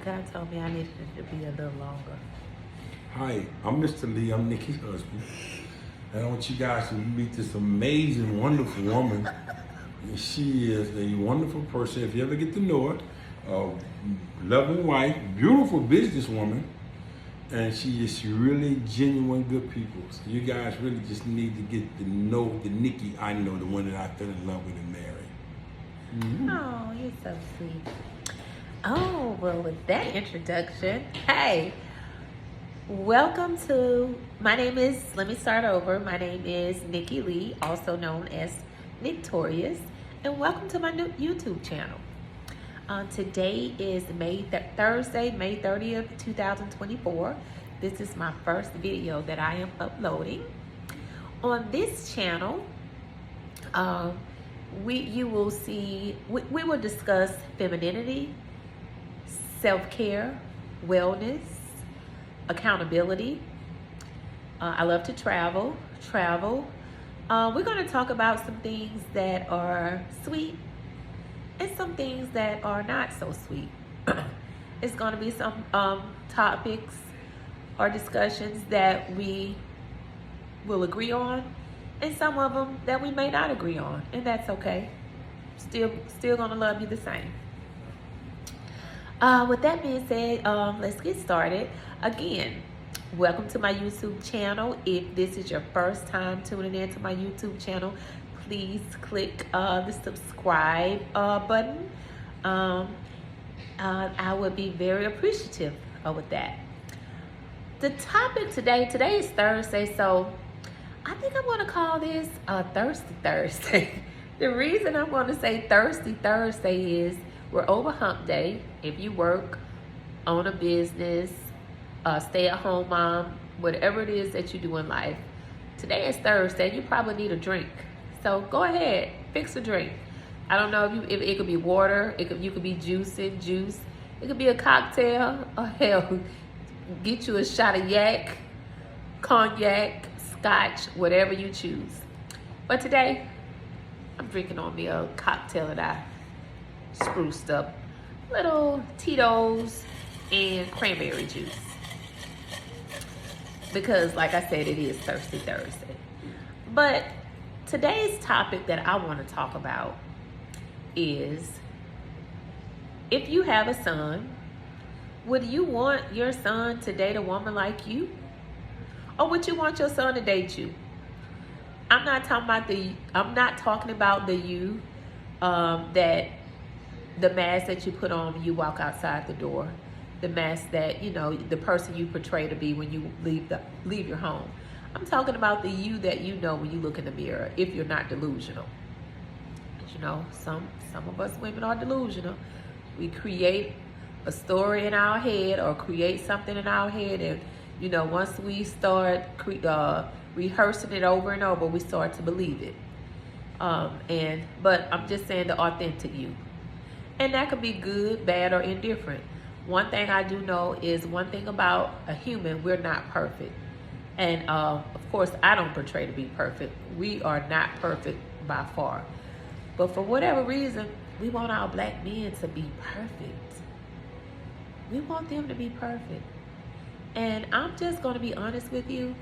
God told me I needed it to be a little longer. Hi, I'm Mr. Lee. I'm Nikki's husband. And I want you guys to meet this amazing, wonderful woman. And she is a wonderful person. If you ever get to know her, loving wife, beautiful businesswoman, and she is really genuine good people. So you guys really just need to get to know the Nikki I know, the one that I fell in love with and married. Oh, you're so sweet. Oh, well, with that introduction, hey, welcome to, my name is, let me start over. My name is Nikki Lee, also known as Victorious, and welcome to my new YouTube channel. Today is Thursday, May 30th, 2024. This is my first video that I am uploading. On this channel, we will discuss femininity, self-care, wellness, accountability. I love to travel. We're going to talk about some things that are sweet and some things that are not so sweet. It's going to be some topics or discussions that we will agree on, and some of them that we may not agree on, and that's okay. Still gonna love you the same. With that being said, let's get started. Again, welcome to my YouTube channel. If this is your first time tuning in to my YouTube channel, please click the subscribe button. I would be very appreciative with that. The topic today is Thursday, so I think I'm going to call this Thirsty Thursday. The reason I'm going to say Thirsty Thursday is we're over hump day. If you work, own a business, stay-at-home mom, whatever it is that you do in life, today is Thursday. You probably need a drink. So go ahead, fix a drink. I don't know if it could be water, you could be juicing, juice. It could be a cocktail, or hell, get you a shot of yak, cognac, scotch, whatever you choose. But today, I'm drinking on me a cocktail that I spruced up. Little Tito's and cranberry juice. Because like I said, it is Thirsty Thursday. But today's topic that I want to talk about is, if you have a son, would you want your son to date a woman like you? Or would you want your son to date you? I'm not talking about the you that the mask that you put on when you walk outside the door, the mask that, you know, the person you portray to be when you leave your home. I'm talking about the you that you know when you look in the mirror, if you're not delusional. You know, some of us women are delusional. We create a story in our head or create something in our head, and you know, once we start rehearsing it over and over, we start to believe it. But I'm just saying the authentic you. And that could be good, bad, or indifferent. One thing I do know is, one thing about a human, we're not perfect. And of course, I don't portray to be perfect. We are not perfect by far. But for whatever reason, we want our black men to be perfect. We want them to be perfect. And I'm just going to be honest with you.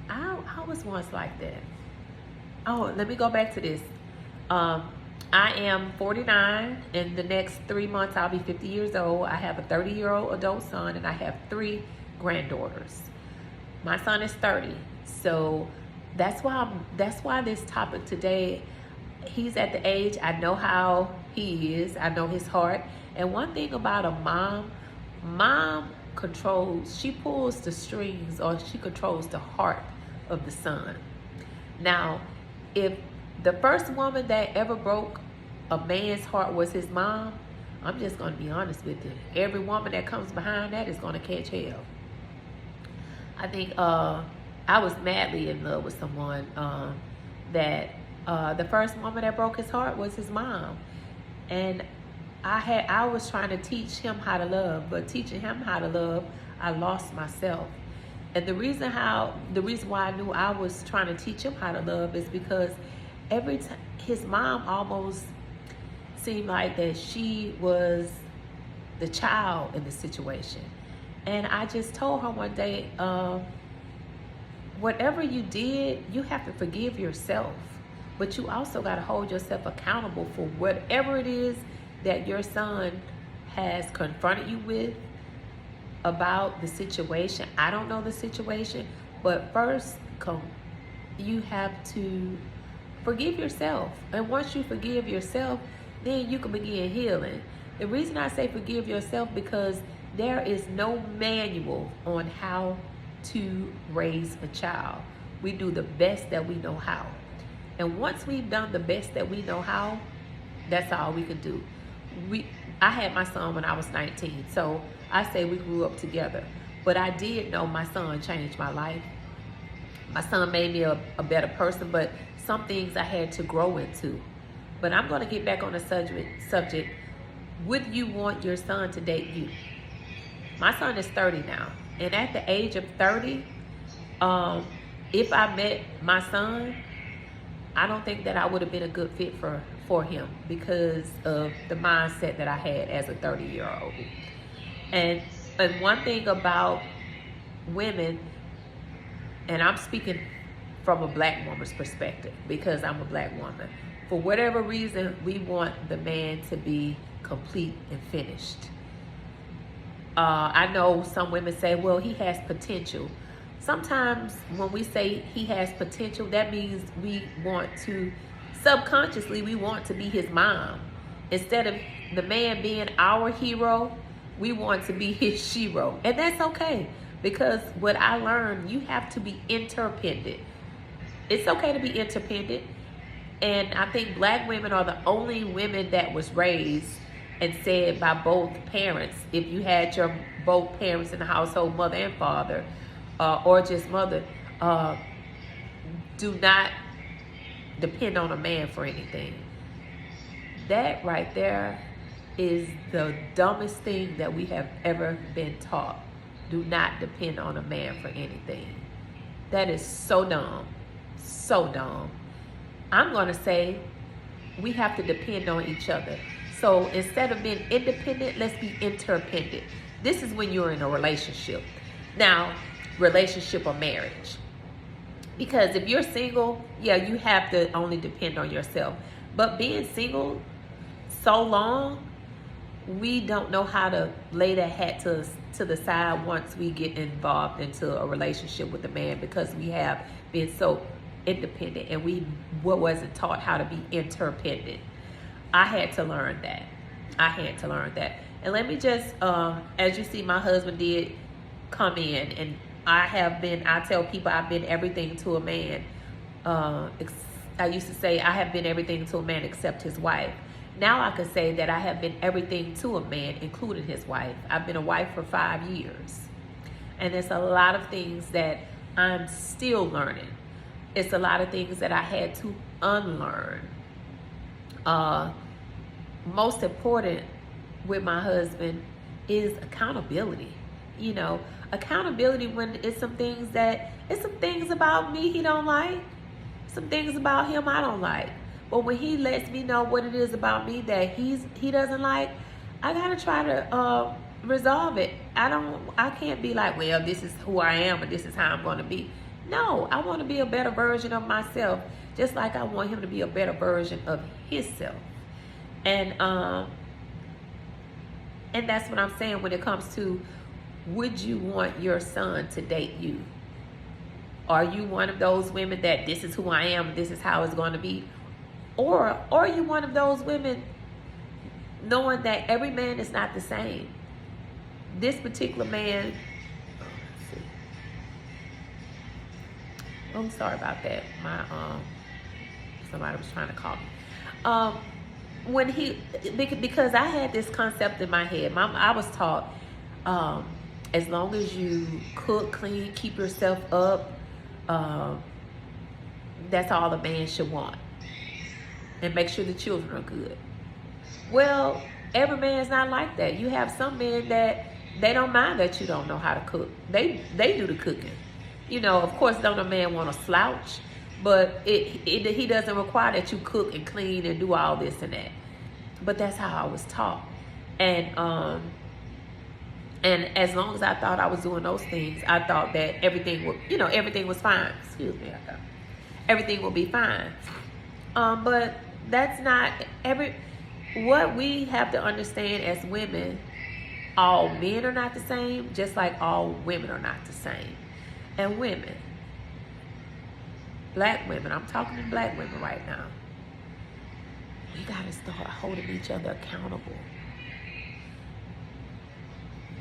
I was once like that. Oh, let me go back to this. I am 49. In the next 3 months, I'll be 50 years old. I have a 30-year-old adult son, and I have 3 granddaughters. My son is 30. So that's why this topic today, he's at the age, I know how he is. I know his heart. And one thing about a mom controls, she pulls the strings, or she controls the heart of the son. Now, if the first woman that ever broke a man's heart was his mom, I'm just going to be honest with you. Every woman that comes behind that is going to catch hell. I think I was madly in love with someone that the first woman that broke his heart was his mom. And I was trying to teach him how to love, but teaching him how to love, I lost myself. And the reason why I knew I was trying to teach him how to love is because every time his mom almost seemed like that she was the child in the situation. And I just told her one day, whatever you did, you have to forgive yourself. But you also got to hold yourself accountable for whatever it is that your son has confronted you with about the situation. I don't know the situation, but first, you have to forgive yourself. And once you forgive yourself, then you can begin healing. The reason I say forgive yourself, because there is no manual on how to raise a child. We do the best that we know how. And once we've done the best that we know how, that's all we can do. I had my son when I was 19, so I say we grew up together. But I did know my son changed my life. My son made me a better person, but some things I had to grow into. But I'm going to get back on the subject. Would you want your son to date you? My son is 30 now. And at the age of 30, if I met my son, I don't think that I would have been a good fit for him because of the mindset that I had as a 30-year-old. And one thing about women, and I'm speaking from a black woman's perspective because I'm a black woman. For whatever reason, we want the man to be complete and finished. I know some women say, well, he has potential. Sometimes when we say he has potential, that means we want to, subconsciously, we want to be his mom. Instead of the man being our hero, we want to be his shero. And that's okay, because what I learned, you have to be interdependent. It's okay to be interdependent. And I think black women are the only women that was raised and said by both parents, if you had your both parents in the household, mother and father, or just mother, do not depend on a man for anything. That right there is the dumbest thing that we have ever been taught. Do not depend on a man for anything. That is so dumb. So dumb. I'm going to say we have to depend on each other. So instead of being independent, let's be interdependent. This is when you're in a relationship. Now, relationship or marriage. Because if you're single, yeah, you have to only depend on yourself. But being single so long, we don't know how to lay that hat to the side once we get involved into a relationship with a man, because we have been so independent and we wasn't taught how to be interdependent. I had to learn that. And let me just, as you see, my husband did come in, and I tell people I've been everything to a man. I used to say I have been everything to a man except his wife. Now I can say that I have been everything to a man, including his wife. I've been a wife for 5 years. And there's a lot of things that I'm still learning. It's a lot of things that I had to unlearn. Most important with my husband is accountability. You know, accountability when it's some things about me he don't like, some things about him I don't like. But when he lets me know what it is about me that he doesn't like, I gotta try to resolve it. I can't be like, well, this is who I am and this is how I'm gonna be. No, I want to be a better version of myself, just like I want him to be a better version of himself. And that's what I'm saying when it comes to, would you want your son to date you? Are you one of those women that this is who I am, this is how it's going to be? Or are you one of those women knowing that every man is not the same? This particular man, I'm sorry about that. My somebody was trying to call me. Because I had this concept in my head. I was taught, as long as you cook, clean, keep yourself up, that's all a man should want. And make sure the children are good. Well, every man's not like that. You have some men that they don't mind that you don't know how to cook. They do the cooking. You know, of course, don't a man want to slouch, but he doesn't require that you cook and clean and do all this and that. But that's how I was taught. And And as long as I thought I was doing those things, I thought that everything would, everything was fine. Excuse me, I thought everything will be fine. But that's not what we have to understand as women. All men are not the same, just like all women are not the same. And women, black women, I'm talking to black women right now, we gotta start holding each other accountable.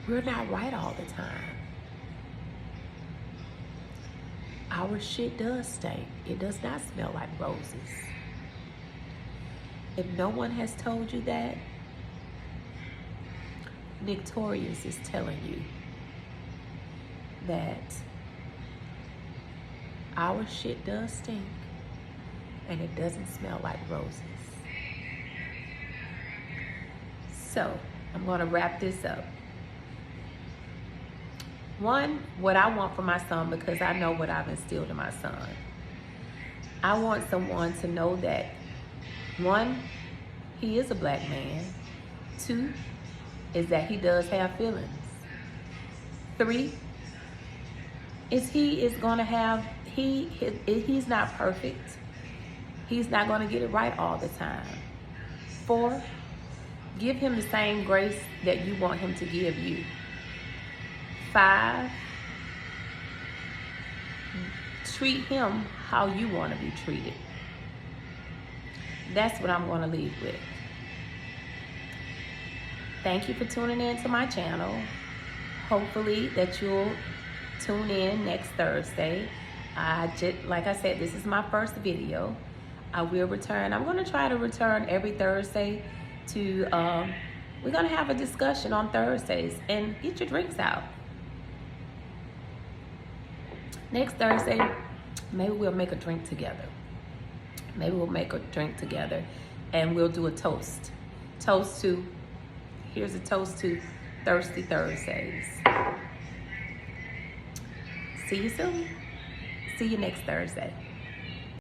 We're not right all the time. Our shit does stink. It does not smell like roses. If no one has told you that, Victorious is telling you that our shit does stink and it doesn't smell like roses. So, I'm going to wrap this up. One, what I want for my son, because I know what I've instilled in my son. I want someone to know that, one, he is a black man. Two, is that he does have feelings. Three, is he is going to have, he's not perfect. He's not going to get it right all the time. Four, give him the same grace that you want him to give you. 5, treat him how you want to be treated. That's what I'm going to leave with. Thank you for tuning in to my channel. Hopefully that you'll tune in next Thursday. Like I said, this is my first video. I will return. I'm going to try to return every Thursday to, we're going to have a discussion on Thursdays, and get your drinks out. Next Thursday, maybe we'll make a drink together. And we'll do a toast. Here's a toast to Thirsty Thursdays. See you soon. See you next Thursday.